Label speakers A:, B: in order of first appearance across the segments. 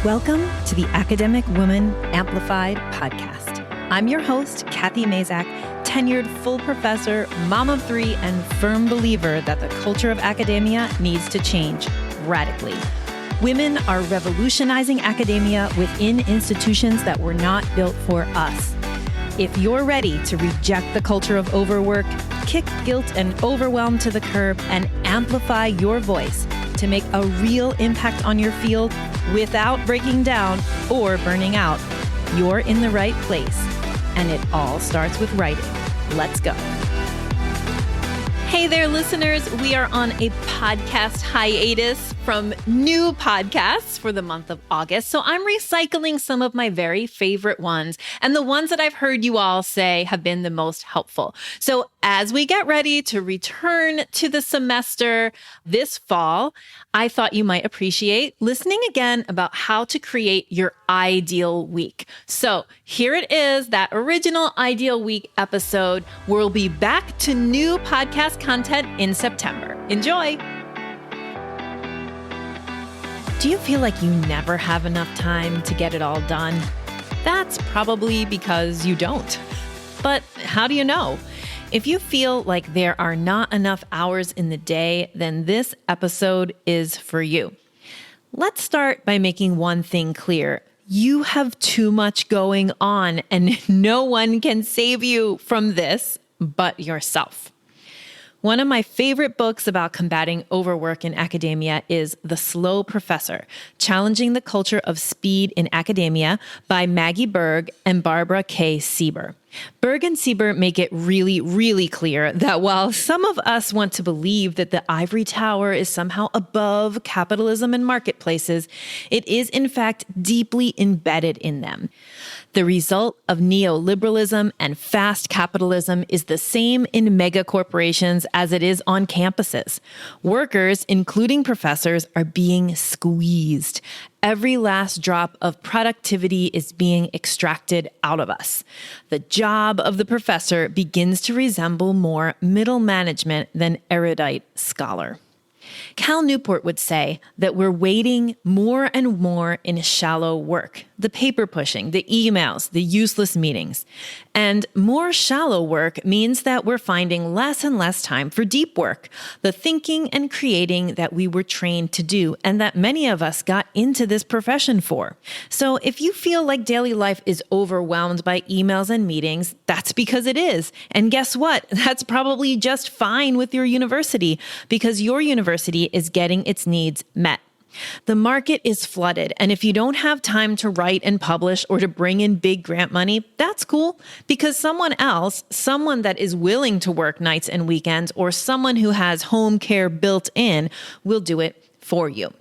A: Welcome to the Academic Woman Amplified podcast. I'm your host, Kathy Mazak, tenured full professor, mom of three, and firm believer that the culture of academia needs to change radically. Women are revolutionizing academia within institutions that were not built for us. If you're ready to reject the culture of overwork, kick guilt and overwhelm to the curb, and amplify your voice to make a real impact on your field without breaking down or burning out, you're in the right place. And it all starts with writing. Let's go. Hey there, listeners. We are on a podcast hiatus from new podcasts for the month of August. So I'm recycling some of my very favorite ones and the ones that I've heard you all say have been the most helpful. So as we get ready to return to the semester this fall, I thought you might appreciate listening again about how to create your ideal week. So here it is, that original Ideal Week episode. We'll be back to new podcast content in September. Enjoy. Do you feel like you never have enough time to get it all done? That's probably because you don't. But how do you know? If you feel like there are not enough hours in the day, then this episode is for you. Let's start by making one thing clear. You have too much going on, and no one can save you from this but yourself. One of my favorite books about combating overwork in academia is The Slow Professor, Challenging the Culture of Speed in Academia by Maggie Berg and Barbara K. Sieber. Berg and Sieber make it really, really clear that while some of us want to believe that the ivory tower is somehow above capitalism and marketplaces, it is in fact deeply embedded in them. The result of neoliberalism and fast capitalism is the same in mega corporations as it is on campuses. Workers, including professors, are being squeezed. Every last drop of productivity is being extracted out of us. The job of the professor begins to resemble more middle management than erudite scholar. Cal Newport would say that we're wading more and more in shallow work, the paper pushing, the emails, the useless meetings. And more shallow work means that we're finding less and less time for deep work, the thinking and creating that we were trained to do and that many of us got into this profession for. So if you feel like daily life is overwhelmed by emails and meetings, that's because it is. And guess what? That's probably just fine with your university because your university is getting its needs met. The market is flooded, and if you don't have time to write and publish or to bring in big grant money, that's cool because someone else, someone that is willing to work nights and weekends, or someone who has home care built in will do it for you.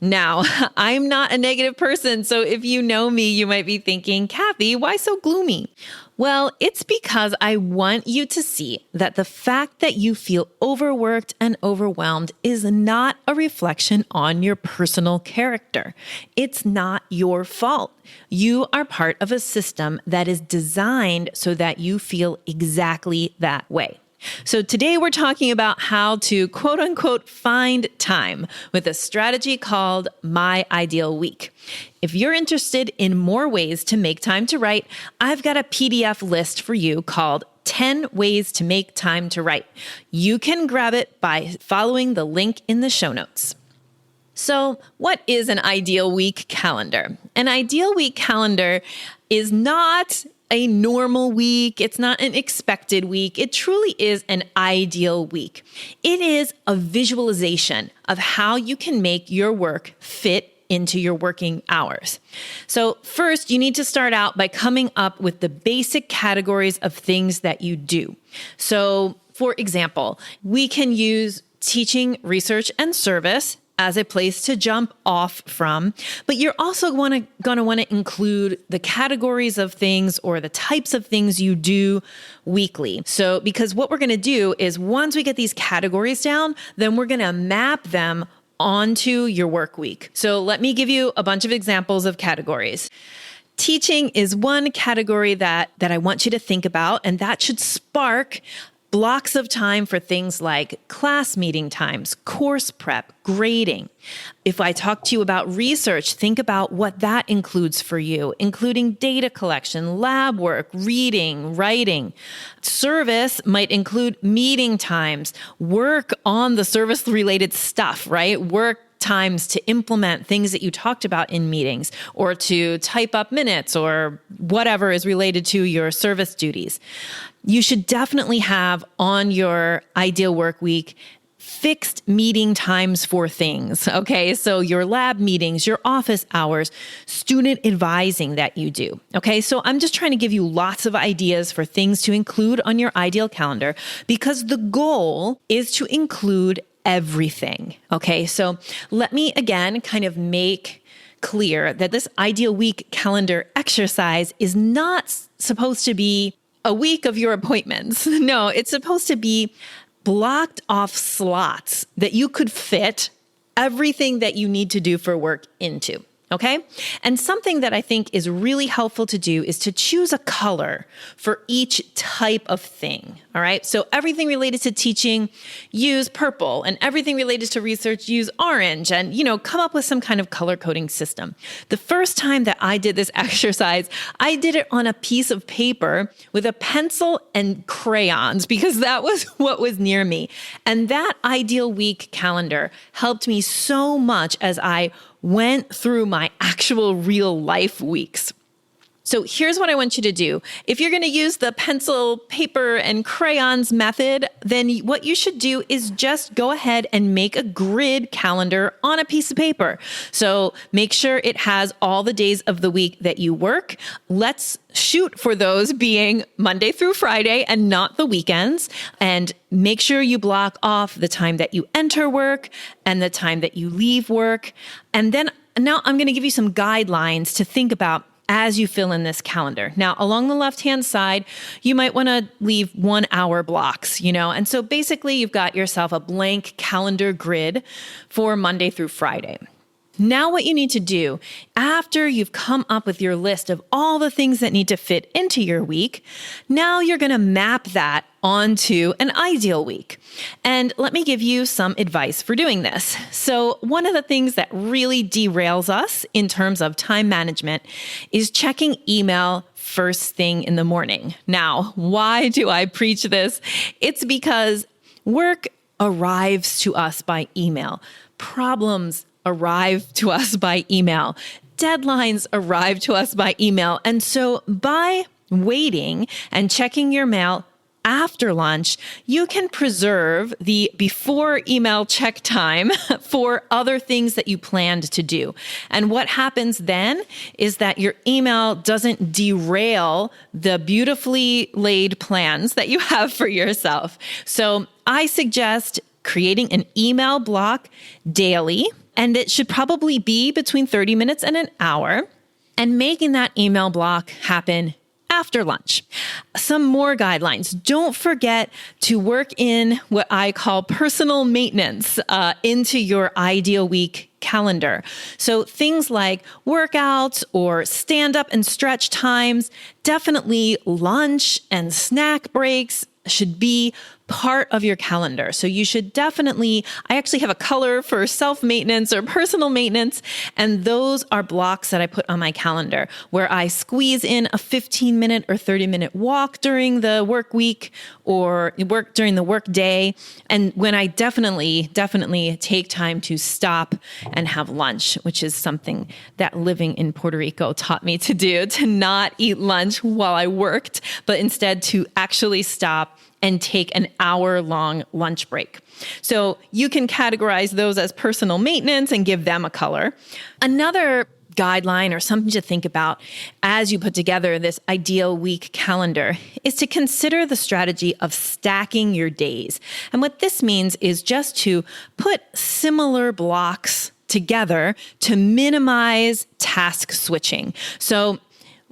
A: Now, I'm not a negative person, so if you know me, you might be thinking, Kathy, why so gloomy? Well, it's because I want you to see that the fact that you feel overworked and overwhelmed is not a reflection on your personal character. It's not your fault. You are part of a system that is designed so that you feel exactly that way. So today we're talking about how to quote unquote find time with a strategy called My Ideal Week. If you're interested in more ways to make time to write, I've got a PDF list for you called 10 Ways to Make Time to Write. You can grab it by following the link in the show notes. So what is an ideal week calendar? An ideal week calendar is not a normal week. It's not an expected week. It truly is an ideal week. It is a visualization of how you can make your work fit into your working hours. So first, you need to start out by coming up with the basic categories of things that you do. So for example, we can use teaching, research, and service as a place to jump off from, but you're also going to want to include the categories of things or the types of things you do weekly. So, because what we're going to do is once we get these categories down, then we're going to map them onto your work week. So let me give you a bunch of examples of categories. Teaching is one category that I want you to think about, and that should spark blocks of time for things like class meeting times, course prep, grading. If I talk to you about research, think about what that includes for you, including data collection, lab work, reading, writing. Service might include meeting times, work on the service-related stuff, right? Work times to implement things that you talked about in meetings, or to type up minutes, or whatever is related to your service duties. You should definitely have on your ideal work week fixed meeting times for things, okay? So your lab meetings, your office hours, student advising that you do, okay? So I'm just trying to give you lots of ideas for things to include on your ideal calendar, because the goal is to include everything, okay? So let me again kind of make clear that this ideal week calendar exercise is not supposed to be a week of your appointments. No, it's supposed to be blocked off slots that you could fit everything that you need to do for work into. Okay? And something that I think is really helpful to do is to choose a color for each type of thing. All right? So everything related to teaching, use purple, and everything related to research, use orange, and, come up with some kind of color coding system. The first time that I did this exercise, I did it on a piece of paper with a pencil and crayons, because that was what was near me. And that ideal week calendar helped me so much as I went through my actual real life weeks. So here's what I want you to do. If you're going to use the pencil, paper, and crayons method, then what you should do is just go ahead and make a grid calendar on a piece of paper. So make sure it has all the days of the week that you work. Let's shoot for those being Monday through Friday and not the weekends. And make sure you block off the time that you enter work and the time that you leave work. And then now I'm going to give you some guidelines to think about as you fill in this calendar. Now, along the left-hand side, you might want to leave 1 hour blocks, and so basically you've got yourself a blank calendar grid for Monday through Friday. Now what you need to do after you've come up with your list of all the things that need to fit into your week, now you're going to map that onto an ideal week. And let me give you some advice for doing this. So one of the things that really derails us in terms of time management is checking email first thing in the morning. Now, why do I preach this? It's because work arrives to us by email. Problems arrive to us by email. Deadlines arrive to us by email. And so by waiting and checking your mail after lunch, you can preserve the before email check time for other things that you planned to do. And what happens then is that your email doesn't derail the beautifully laid plans that you have for yourself. So I suggest creating an email block daily, and it should probably be between 30 minutes and an hour, and making that email block happen after lunch. Some more guidelines. Don't forget to work in what I call personal maintenance into your ideal week calendar. So things like workouts or stand up and stretch times, definitely lunch and snack breaks should be part of your calendar. So you should definitely, I actually have a color for self-maintenance or personal maintenance, and those are blocks that I put on my calendar where I squeeze in a 15-minute or 30-minute walk during the work week or work during the work day. And when I definitely take time to stop and have lunch, which is something that living in Puerto Rico taught me to do, to not eat lunch while I worked, but instead to actually stop and take an hour-long lunch break. So you can categorize those as personal maintenance and give them a color. Another guideline or something to think about as you put together this ideal week calendar is to consider the strategy of stacking your days. And what this means is just to put similar blocks together to minimize task switching. So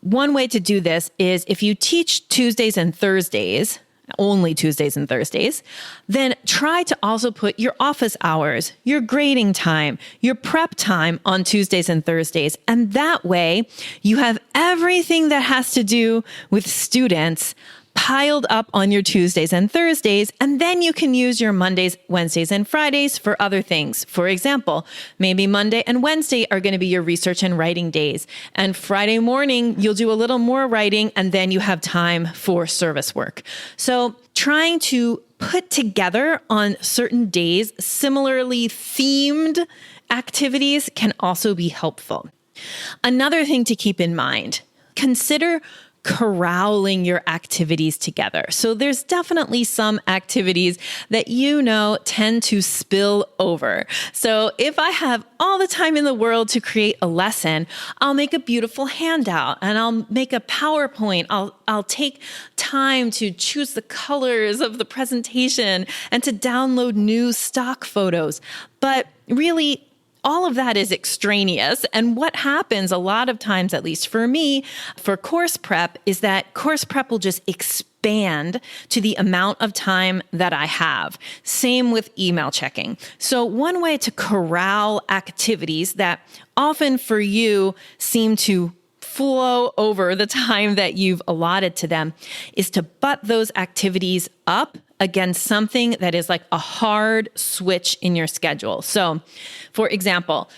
A: one way to do this is if you teach Tuesdays and Thursdays, only Tuesdays and Thursdays, then try to also put your office hours, your grading time, your prep time on Tuesdays and Thursdays. And that way you have everything that has to do with students, piled up on your Tuesdays and Thursdays, and then you can use your Mondays, Wednesdays, and Fridays for other things. For example, maybe Monday and Wednesday are going to be your research and writing days, and Friday morning you'll do a little more writing, and then you have time for service work. So trying to put together on certain days similarly themed activities can also be helpful. Another thing to keep in mind, consider corralling your activities together. So there's definitely some activities that tend to spill over. So if I have all the time in the world to create a lesson, I'll make a beautiful handout and I'll make a PowerPoint. I'll take time to choose the colors of the presentation and to download new stock photos. But really, all of that is extraneous. And what happens a lot of times, at least for me, for course prep, is that course prep will just expand to the amount of time that I have. Same with email checking. So one way to corral activities that often for you seem to flow over the time that you've allotted to them is to butt those activities up against something that is like a hard switch in your schedule. So, for example,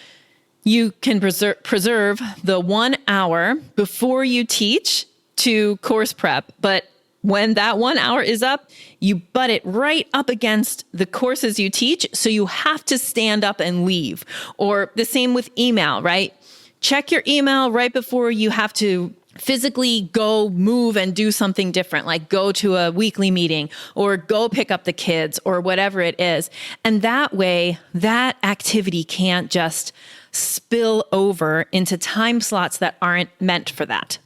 A: you can preserve the 1 hour before you teach to course prep, but when that 1 hour is up, you butt it right up against the courses you teach, so you have to stand up and leave. Or the same with email, right? Check your email right before you have to physically go move and do something different, like go to a weekly meeting or go pick up the kids or whatever it is. And that way, that activity can't just spill over into time slots that aren't meant for that.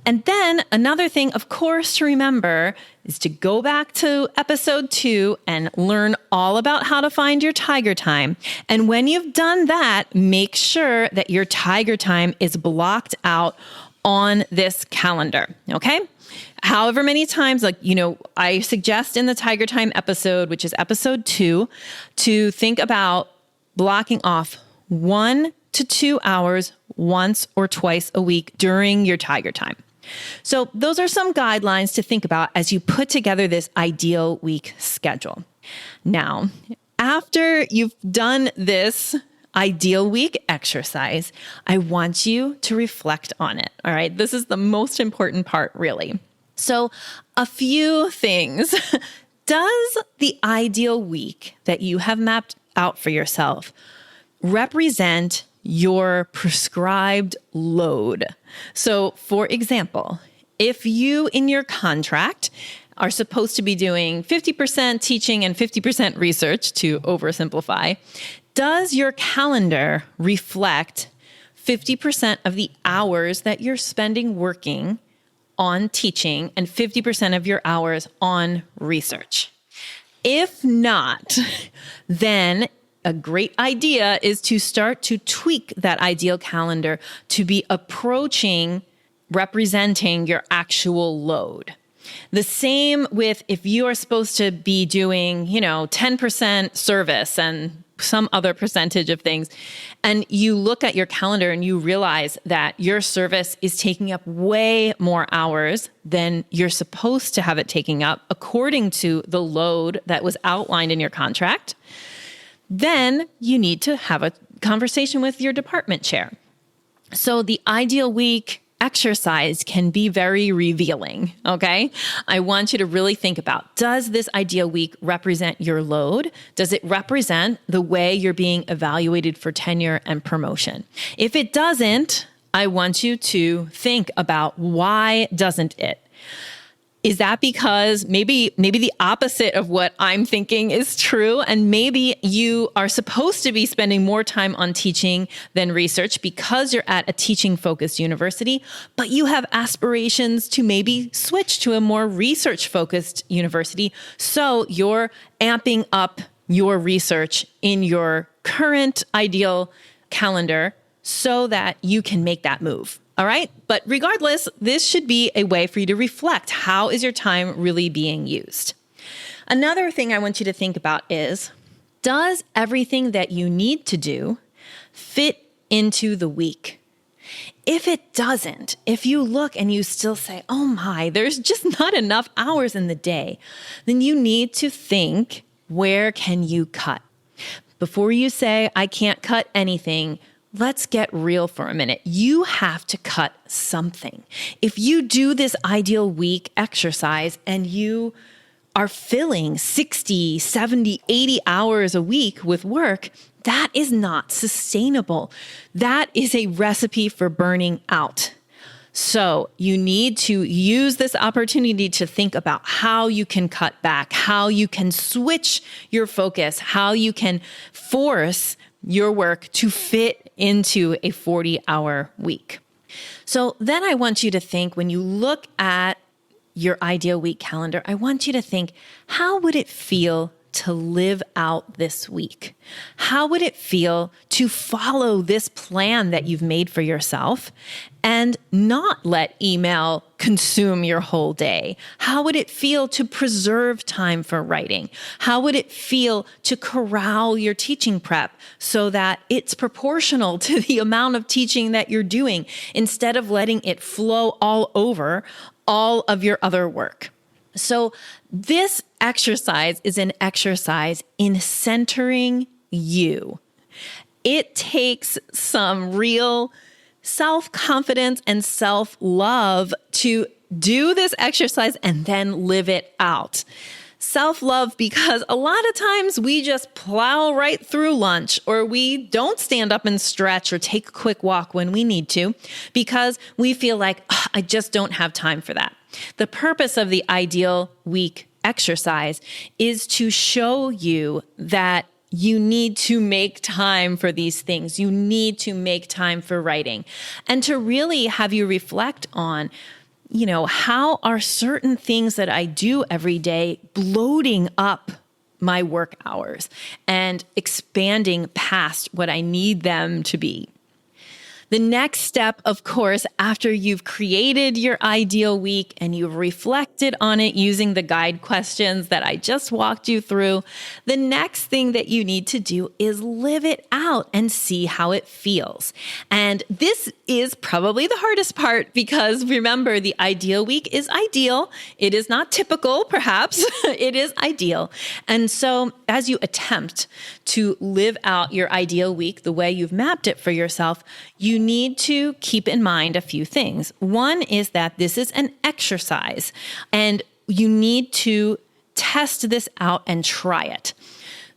A: And then another thing, of course, to remember is to go back to episode 2 and learn all about how to find your tiger time. And when you've done that, make sure that your tiger time is blocked out on this calendar, okay? However many times, I suggest in the Tiger Time episode, which is episode 2, to think about blocking off 1 to 2 hours once or twice a week during your Tiger Time. So those are some guidelines to think about as you put together this ideal week schedule. Now, after you've done this ideal week exercise, I want you to reflect on it. All right. This is the most important part, really. So a few things. Does the ideal week that you have mapped out for yourself represent your prescribed load? So for example, if you in your contract are supposed to be doing 50% teaching and 50% research, to oversimplify, does your calendar reflect 50% of the hours that you're spending working on teaching and 50% of your hours on research? If not, then a great idea is to start to tweak that ideal calendar to be representing your actual load. The same with if you are supposed to be doing, 10% service and some other percentage of things, and you look at your calendar and you realize that your service is taking up way more hours than you're supposed to have it taking up according to the load that was outlined in your contract, then you need to have a conversation with your department chair. So the ideal week exercise can be very revealing, okay? I want you to really think about, does this ideal week represent your load? Does it represent the way you're being evaluated for tenure and promotion? If it doesn't, I want you to think about, why doesn't it? Is that because maybe the opposite of what I'm thinking is true, and maybe you are supposed to be spending more time on teaching than research because you're at a teaching-focused university, but you have aspirations to maybe switch to a more research-focused university, so you're amping up your research in your current ideal calendar so that you can make that move. All right. But regardless, this should be a way for you to reflect. How is your time really being used? Another thing I want you to think about is, does everything that you need to do fit into the week? if it doesn't, if you look and you still say, oh my, there's just not enough hours in the day, then you need to think, where can you cut? Before you say, I can't cut anything, let's get real for a minute. You have to cut something. If you do this ideal week exercise and you are filling 60, 70, 80 hours a week with work, that is not sustainable. That is a recipe for burning out. So you need to use this opportunity to think about how you can cut back, how you can switch your focus, how you can force your work to fit into a 40-hour week. So then I want you to think, when you look at your ideal week calendar, I want you to think, how would it feel to live out this week? How would it feel to follow this plan that you've made for yourself and not let email consume your whole day? How would it feel to preserve time for writing? How would it feel to corral your teaching prep so that it's proportional to the amount of teaching that you're doing, instead of letting it flow all over all of your other work? So this exercise is an exercise in centering you. It takes some real self-confidence and self-love to do this exercise and then live it out. Self-love, because a lot of times we just plow right through lunch, or we don't stand up and stretch or take a quick walk when we need to because we feel like, I just don't have time for that. The purpose of the ideal week exercise is to show you that you need to make time for these things. You need to make time for writing, and to really have you reflect on, how are certain things that I do every day bloating up my work hours and expanding past what I need them to be. The next step, of course, after you've created your ideal week and you've reflected on it using the guide questions that I just walked you through, the next thing that you need to do is live it out and see how it feels. And this is probably the hardest part, because remember, the ideal week is ideal. It is not typical, perhaps. It is ideal. And so as you attempt to live out your ideal week the way you've mapped it for yourself, you need to keep in mind a few things. One is that this is an exercise, and you need to test this out and try it.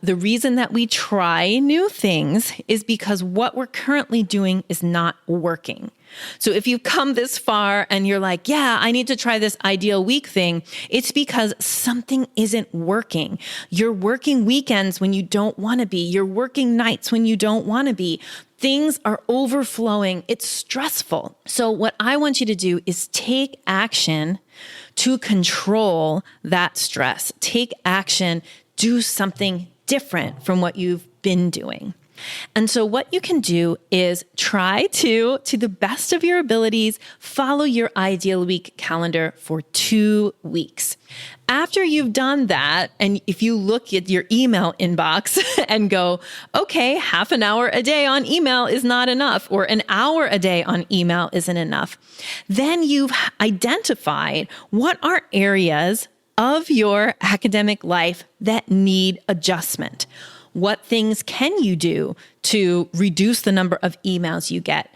A: The reason that we try new things is because what we're currently doing is not working. So if you've come this far and you're like, yeah, I need to try this ideal week thing, it's because something isn't working. You're working weekends when you don't want to be. You're working nights when you don't want to be. Things are overflowing. It's stressful. So what I want you to do is take action to control that stress. Take action, do something different from what you've been doing. And so what you can do is try to the best of your abilities, follow your ideal week calendar for 2 weeks. After you've done that, and if you look at your email inbox and go, okay, half an hour a day on email is not enough, or an hour a day on email isn't enough, then you've identified what are areas of your academic life that need adjustment. What things can you do to reduce the number of emails you get?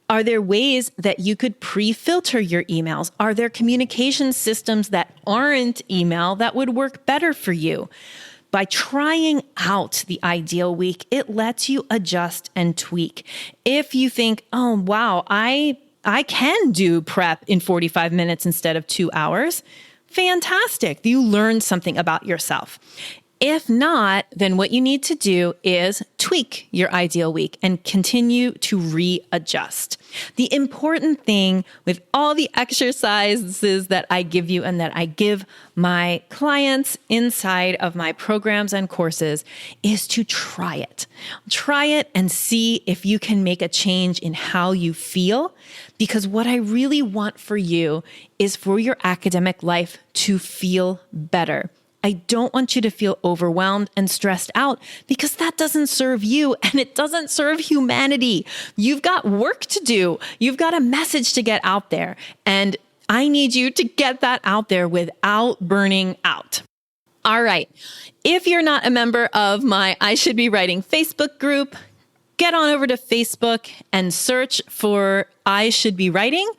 A: Are there ways that you could pre-filter your emails? Are there communication systems that aren't email that would work better for you? By trying out the ideal week, it lets you adjust and tweak. If you think, oh, wow, I can do prep in 45 minutes instead of 2 hours, fantastic. You learned something about yourself. If not, then what you need to do is tweak your ideal week and continue to readjust. The important thing with all the exercises that I give you and that I give my clients inside of my programs and courses is to try it. Try it and see if you can make a change in how you feel, because what I really want for you is for your academic life to feel better. I don't want you to feel overwhelmed and stressed out because that doesn't serve you and it doesn't serve humanity. You've got work to do. You've got a message to get out there. And I need you to get that out there without burning out. All right. If you're not a member of my I Should Be Writing Facebook group, get on over to Facebook and search for I Should Be Writing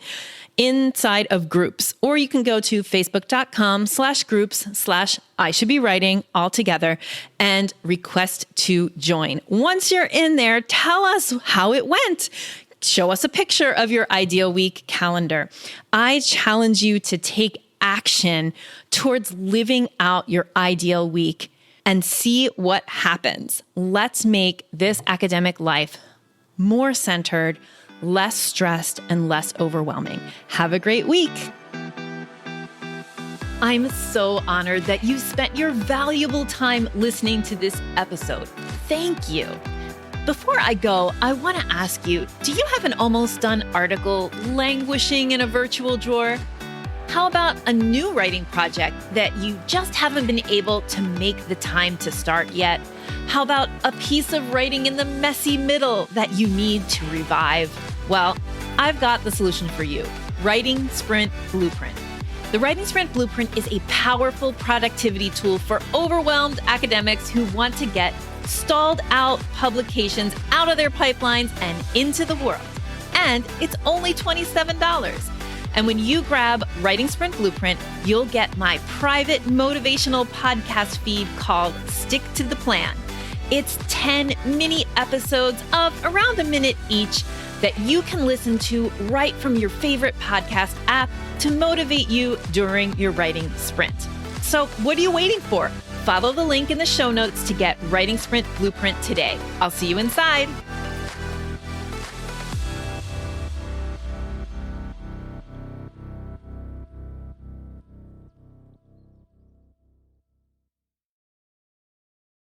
A: inside of groups, or you can go to facebook.com/groups/I Should Be Writing all together and request to join. Once you're in there, tell us how it went. Show us a picture of your ideal week calendar. I challenge you to take action towards living out your ideal week and see what happens. Let's make this academic life more centered, less stressed, and less overwhelming. Have a great week. I'm so honored that you spent your valuable time listening to this episode. Thank you. Before I go, I want to ask you, do you have an almost done article languishing in a virtual drawer? How about a new writing project that you just haven't been able to make the time to start yet? How about a piece of writing in the messy middle that you need to revive? Well, I've got the solution for you. Writing Sprint Blueprint. The Writing Sprint Blueprint is a powerful productivity tool for overwhelmed academics who want to get stalled out publications out of their pipelines and into the world. And it's only $27. And when you grab Writing Sprint Blueprint, you'll get my private motivational podcast feed called Stick to the Plan. It's 10 mini episodes of around a minute each that you can listen to right from your favorite podcast app to motivate you during your writing sprint. So what are you waiting for? Follow the link in the show notes to get Writing Sprint Blueprint today. I'll see you inside.